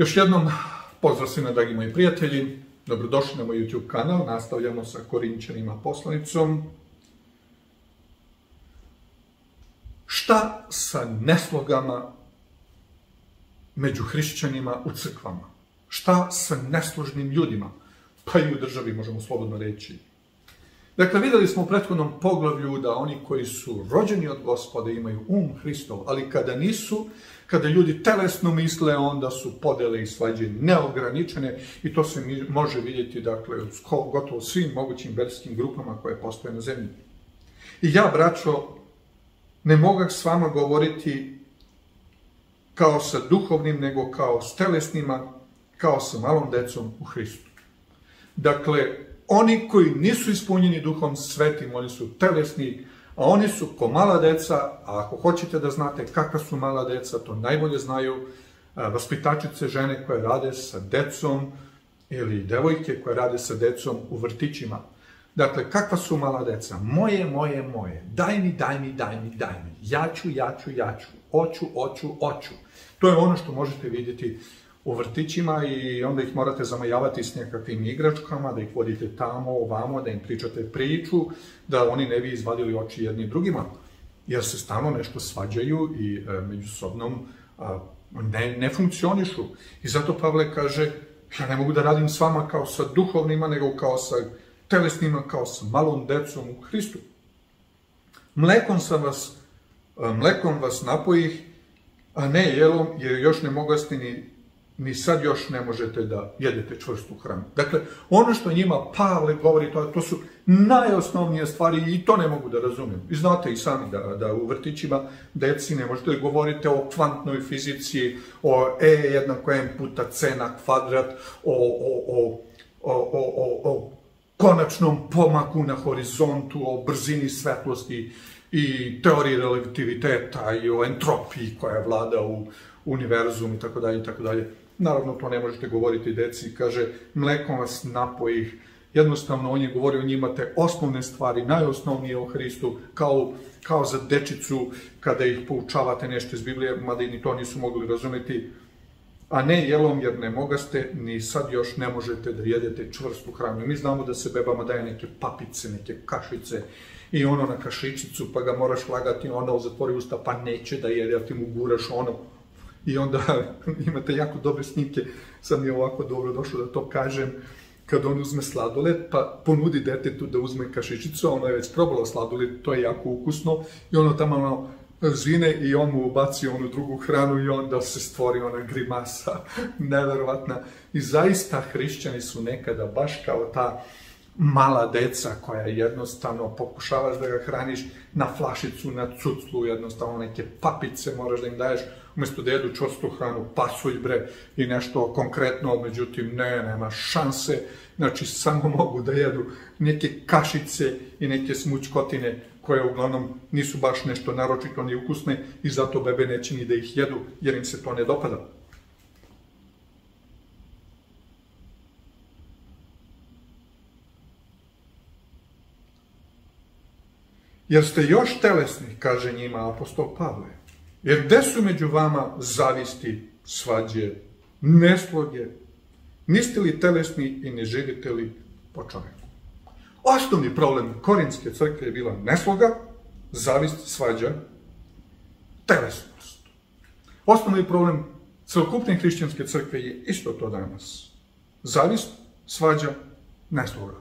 Još jednom, pozdrav svima dragi moji prijatelji, dobrodošli na moj YouTube kanal, nastavljamo sa Korinćanima poslanicom. Šta sa neslogama među hrišćanima u crkvama? Šta sa nesložnim ljudima? Pa i u državi, možemo slobodno reći. Dakle, vidjeli smo u prethodnom poglavlju da oni koji su rođeni od Gospoda imaju Hristov, ali kada nisu, kada ljudi telesno misle, onda su podele i svađe neograničene i to se može vidjeti, dakle, u gotovo svim mogućim verskim grupama koje postoje na zemlji. I ja, braćo, ne mogu s vama govoriti kao sa duhovnim, nego kao s telesnima, kao sa malom decom u Hristu. Dakle, oni koji nisu ispunjeni Duhom Svetim, oni su telesni, a oni su ko mala deca, a ako hoćete da znate kakva su mala deca, to najbolje znaju vaspitačice žene koje rade sa decom ili devojke koje rade sa decom u vrtićima. Dakle, kakva su mala deca? Moje, moje, moje. Daj mi, daj mi, daj mi, daj mi. Ja ću, ja ću, ja ću. Oću, oću, oću. To je ono što možete vidjeti u vrtićima i onda ih morate zamajavati s nekakvim igračkama, da ih vodite tamo, ovamo, da im pričate priču, da oni ne bi izvadili oči jedni drugima, jer se stalno nešto svađaju i međusobno ne funkcionišu. I zato Pavle kaže, ja ne mogu da radim s vama kao sa duhovnima, nego kao sa telesnima, kao sa malom decom u Hristu. Mlekom vas napojih, a ne jelom, jer još ne mogaste ni sad još ne možete da jedete čvrstu hranu. Dakle, ono što njima Pavle govori, to su najosnovnije stvari i to ne mogu da razumijem. Vi znate i sami da u vrtićima deci ne možete govoriti o kvantnoj fizici, o E jednako M puta C na kvadrat, o konačnom pomaku na horizontu, o brzini svetlosti i teoriji relativiteta i o entropiji koja vlada u univerzumu itd. itd. Naravno, to ne možete govoriti deci, kaže, mlekom vas napojih. Jednostavno, on je govorio njima te osnovne stvari, najosnovnije o Hristu, kao za dečicu kada ih poučavate nešto iz Biblije, mada i ni to nisu mogli razumjeti, a ne jelom, jer ne mogaste, ni sad još ne možete da jedete čvrstu hranu. Mi znamo da se bebama daje neke papice, neke kašice, i ono na kašičicu, pa ga moraš lagati, onda zatvori usta, pa neće da jede, a ti mu guraš ono. I onda imate jako dobre snimke, sad mi je ovako dobro došlo da to kažem, kad on uzme sladoled, pa ponudi detetu da uzme kašičicu, ono je već probalo sladoled, to je jako ukusno, i ono tamo zvine i on mu ubaci onu drugu hranu i onda se stvori ona grimasa, neverovatna. I zaista hrišćani su nekada baš kao ta mala deca koja jednostavno pokušavaš da ga hraniš na flašicu, na cuclu, jednostavno neke papice moraš da im daješ, umjesto da jedu čvrstu hranu, pasulj bre i nešto konkretno, međutim nema šanse, znači samo mogu da jedu neke kašice i neke smučkotine koje uglavnom nisu baš nešto naročito ni ukusne i zato bebe neće ni da ih jedu jer im se to ne dopada. Jer ste još telesni, kaže njima apostol Pavle. Jer gde su među vama zavisti, svađe, nesloge? Niste li telesni i ne živite li po čoveku? Osnovni problem Korinske crkve je bila nesloga, zavist, svađa, telesnost. Osnovni problem celokupne hrišćanske crkve je isto to danas. Zavist, svađa, nesloga,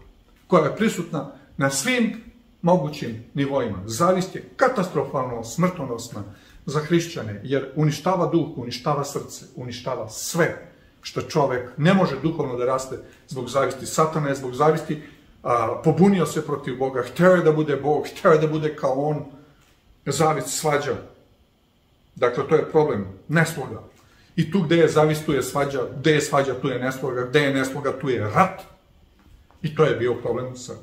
koja je prisutna na svim mogućim nivoima. Zavist je katastrofalno smrtonosna za hrišćane, jer uništava duh, uništava srce, uništava sve što čovek ne može duhovno da raste zbog zavisti. Satana je zbog zavisti pobunio se protiv Boga, hteo je da bude Bog, hteo je da bude kao on. Zavist, svađa. Dakle, to je problem, nesloga. I tu gde je zavist, tu je svađa, gde je svađa, tu je nesloga, gde je nesloga, tu je rat. I to je bio problem sa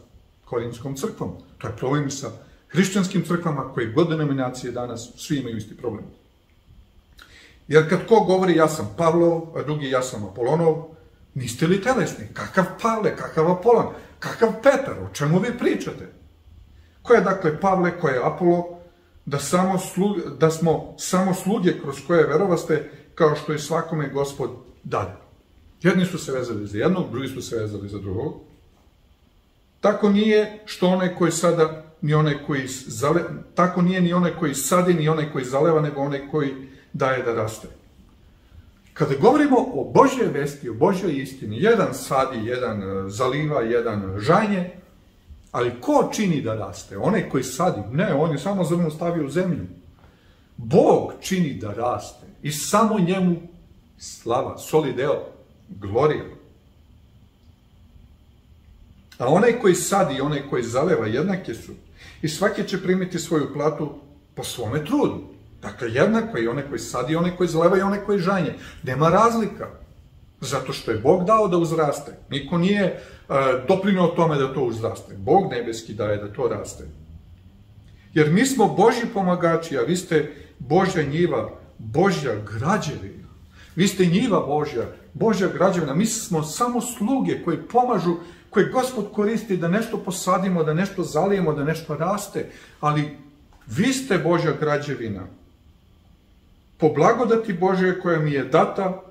Korinskom crkvom. To je problem sa hrišćanskim crkvama koje god denominacije danas, svi imaju isti problem. Jer kad ko govori ja sam Pavlov, a drugi ja sam Apolonov, niste li telesni? Kakav Pavle, kakav Apolon, kakav Petar, o čemu vi pričate? Ko je dakle Pavle, ko je Apolo, da smo samo sluge kroz koje verovaste kao što i svakome Gospod dade. Jedni su se vezali za jednog, drugi su se vezali za drugog. Tako nije što onaj koji sada, ni onaj koji tako nije ni onaj koji sadi, ni onaj koji zaleva, nego onaj koji daje da raste. Kada govorimo o Božjoj vesti, o Božjoj istini, jedan sadi, jedan zaliva, jedan žanje, ali ko čini da raste? Onaj koji sadi? Ne, on je samo zrno stavio u zemlju. Bog čini da raste i samo njemu slava, soli deo, glorija. A onaj koji sadi i onaj koji zaleva jednake su i svaki će primiti svoju platu po svome trudu. Dakle, jednako i onaj koji sadi i onaj koji zaleva i onaj koji žanje. Nema razlika. Zato što je Bog dao da uzraste. Niko nije doprineo tome da to uzraste. Bog nebeski daje da to raste. Jer mi smo Božji pomagači, a vi ste Božja njiva, Božja građevina. Vi ste njiva Božja, Božja građevina. Mi smo samo sluge koji pomažu, koje Gospod koristi da nešto posadimo, da nešto zalijemo, da nešto raste. Ali vi ste Božja građevina. Po blagodati Božje koja mi je data,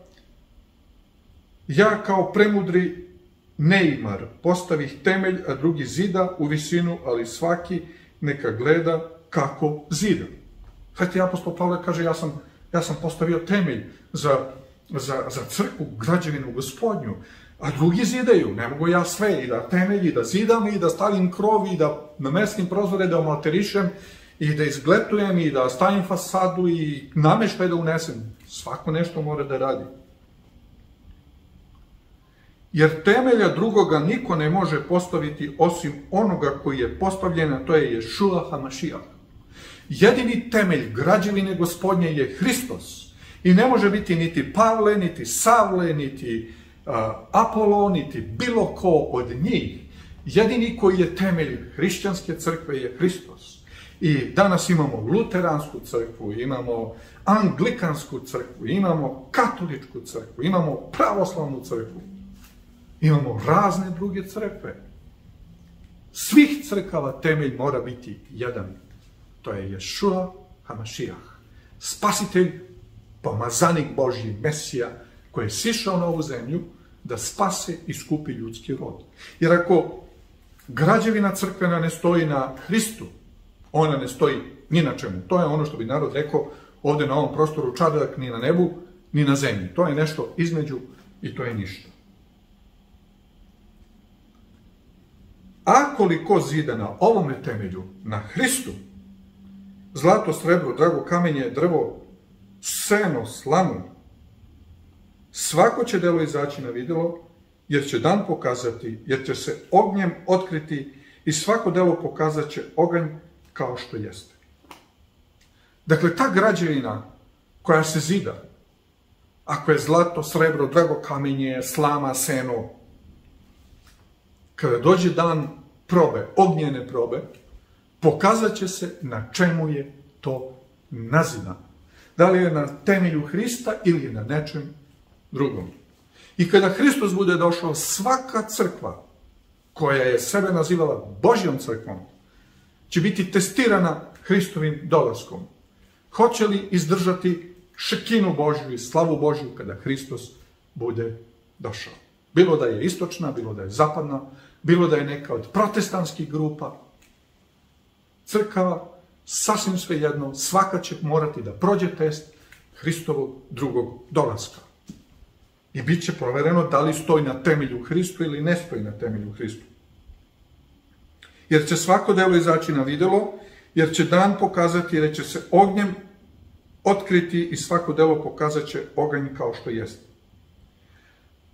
ja kao premudri neimar postavih temelj, a drugi zida u visinu, ali svaki neka gleda kako zida. Hajte, apostol Pavle kaže, ja sam postavio temelj za crkvu, građevinu Gospodnju, a drugi zidaju. Ne mogu ja sve, i da temelji, da zidam, i da stavim krov, i da namestim prozore, da omalterišem, i da izgletujem, i da stavim fasadu, i nameštaj da unesem. Svako nešto mora da radi. Jer temelja drugoga niko ne može postaviti osim onoga koji je postavljen, a to je Ješua Hamašijah. Jedini temelj građevine Gospodnje je Hristos. I ne može biti niti Pavle, niti Savle, niti Apolo, niti bilo ko od njih. Jedini koji je temelj hrišćanske crkve je Hristos. I danas imamo luteransku crkvu, imamo anglikansku crkvu, imamo katoličku crkvu, imamo pravoslavnu crkvu. Imamo razne druge crkve. Svih crkava temelj mora biti jedan. To je Ješua Hamašijah. Spasitelj, pomazanik Božji, Mesija, koji je sišao na ovu zemlju da spase i skupi ljudski rod. Jer ako građevina crkvena ne stoji na Hristu, ona ne stoji ni na čemu. To je ono što bi narod rekao ovdje na ovom prostoru, čardak ni na nebu, ni na zemlji. To je nešto između i to je ništa. A koliko zida na ovome temelju, na Hristu, zlato, srebro, drago kamenje, drvo, seno, slamu, svako će delo izaći na videlo, jer će dan pokazati, jer će se ognjem otkriti i svako delo pokazat će oganj kao što jeste. Dakle, ta građevina koja se zida, ako je zlato, srebro, drago kamenje, slama, seno, kada dođe dan probe, ognjene probe, pokazat će se na čemu je to nazidano. Da li je na temelju Hrista ili je na nečem drugom. I kada Hristos bude došao, svaka crkva koja je sebe nazivala Božjom crkvom će biti testirana Hristovim dolaskom. Hoće li izdržati šekinu Božju i slavu Božju kada Hristos bude došao. Bilo da je istočna, bilo da je zapadna, bilo da je neka od protestantskih grupa, crkava, sasvim svejedno, svaka će morati da prođe test Hristovog drugog dolaska. I bit će provereno da li stoji na temelju Hristu ili ne stoji na temelju Hristu. Jer će svako delo izaći na videlo, jer će dan pokazati, jer će se ognjem otkriti i svako delo pokazat će oganj kao što jeste.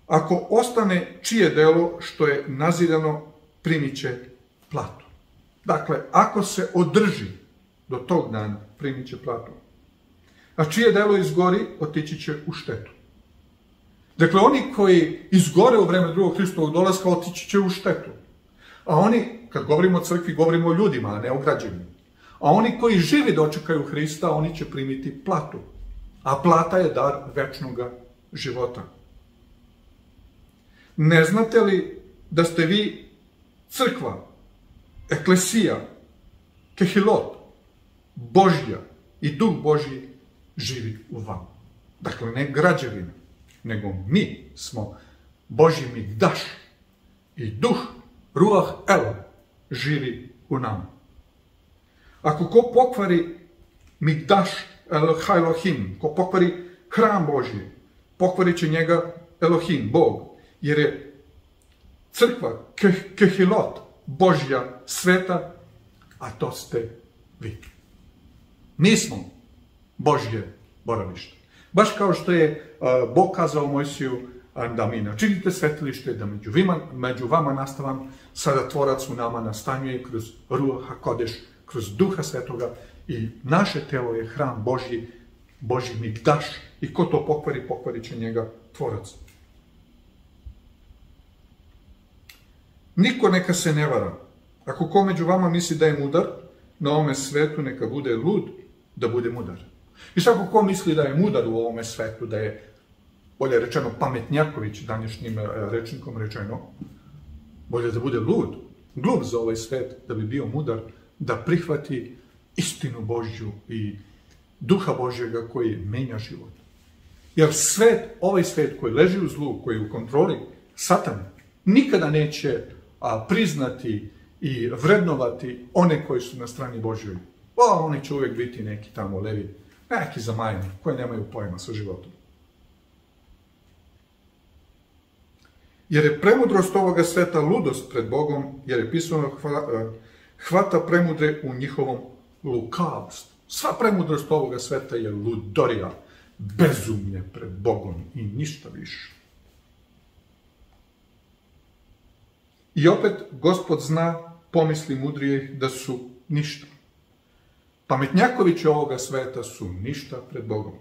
Ako ostane čije delo što je nazidano, primit će platu. Dakle, ako se održi do tog dana, primit će platu. A čije delo izgori, otići će u štetu. Dakle, oni koji izgore u vreme drugog Hristovog dolaska, otići će u štetu. A oni, kad govorimo o crkvi, govorimo o ljudima, a ne o građevini. A oni koji živi dočekaju Hrista, oni će primiti platu. A plata je dar večnog života. Ne znate li da ste vi crkva, eklesija, kehilot, Božja i Duh Božji živi u vama? Dakle, ne građevina, nego mi smo Božji migdaš i duh, ruah el, živi u nama. Ako ko pokvari migdaš Elohim, ko pokvari hram Božji, pokvarit će njega Elohim, Bog, jer je crkva, kehilot, Božja sveta, a to ste vi. Mi smo Božje boravište. Baš kao što je Bog kazao Mojsiju da mi načinite svetilište, da među vama nastavam, sada tvorac u nama nastanjuje kroz Ruah HaKodeš, kroz Duha Svetoga i naše telo je hram Božji, Božji migdaš i ko to pokvari, pokvarit će njega tvorac. Niko neka se ne vara. Ako ko među vama misli da je mudar, na ovome svetu neka bude lud da bude mudar. I svako ko misli da je mudar u ovome svetu, da je, bolje rečeno, pametnjaković, današnjim rečnikom rečeno, bolje da bude lud, glup za ovaj svet, da bi bio mudar, da prihvati istinu Božju i Duha Božjega koji menja život. Jer svet, ovaj svet koji leži u zlu, koji je u kontroli Satana, nikada neće priznati i vrednovati one koji su na strani Božjoj. Oni će uvijek biti neki tamo levi, neki zamajeni, koji nemaju pojma sa životom. Jer je premudrost ovoga sveta ludost pred Bogom, jer je pisano hvata premudre u njihovom lukavstvu. Sva premudrost ovoga sveta je ludorija, bezumlje pred Bogom i ništa više. I opet Gospod zna pomisli mudrijih da su ništa. Pametnjakovići ovoga sveta su ništa pred Bogom.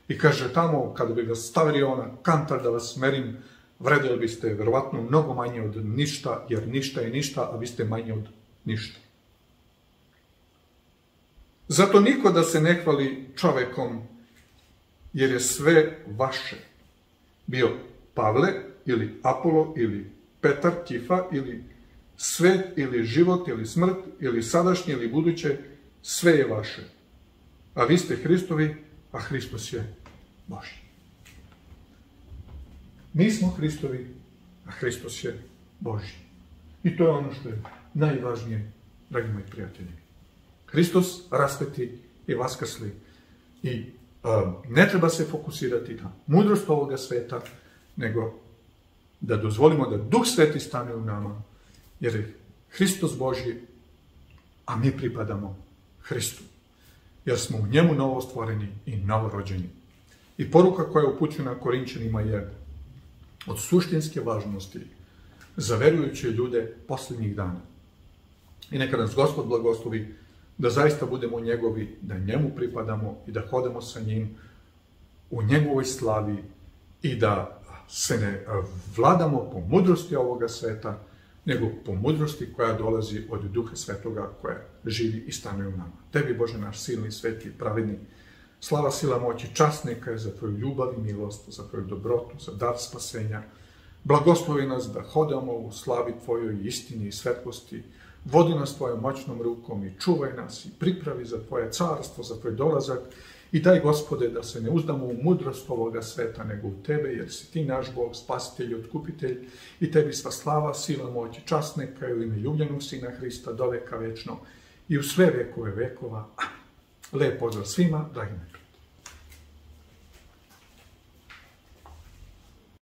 I kaže tamo, kada bi vas stavio na kantar da vas merim, vredili biste verovatno mnogo manje od ništa, jer ništa je ništa, a vi ste manje od ništa. Zato niko da se ne hvali čovekom, jer je sve vaše. Bio Pavle, ili Apolo, ili Petar, Kifa, ili svet, ili život, ili smrt, ili sadašnje, ili buduće, sve je vaše. A vi ste Hristovi, a Hristos je Božji. Mi smo Hristovi, a Hristos je Božji. I to je ono što je najvažnije, dragi moji prijatelji. Hristos raspeti i vaskrsli. I ne treba se fokusirati na mudrost ovoga sveta, nego da dozvolimo da Duh Sveti stane u nama, jer je Hristos Božji, a mi pripadamo Hristu. Jer smo u njemu novostvoreni i novorođeni. I poruka koja je upućena Korinčanima je od suštinske važnosti za verujuće ljude posljednjih dana. I neka nas Gospod blagoslovi da zaista budemo njegovi, da njemu pripadamo i da hodamo sa njim u njegovoj slavi i da se ne vladamo po mudrosti ovoga sveta, nego po mudrosti koja dolazi od Duha Svetoga koja živi i stanuje u nama. Tebi, Bože naš silni, sveti i pravedni, slava, sila, moć i čast neka je za tvoju ljubav i milost, za tvoju dobrotu, za dar spasenja. Blagoslovi nas da hodamo u slavi tvojoj istini i svetlosti. Vodi nas tvojom moćnom rukom i čuvaj nas i pripravi za tvoje carstvo, za tvoj dolazak. I daj, Gospode, da se ne uzdamo u mudrost ovoga sveta, nego u tebe, jer si ti naš Bog, spasitelj i otkupitelj. I tebi sva slava, sila, moć i čast neka je u ime ljubljenog Sina Hrista do veka večno i u sve vekove vekova. Lep pozdrav svima, dragi moji.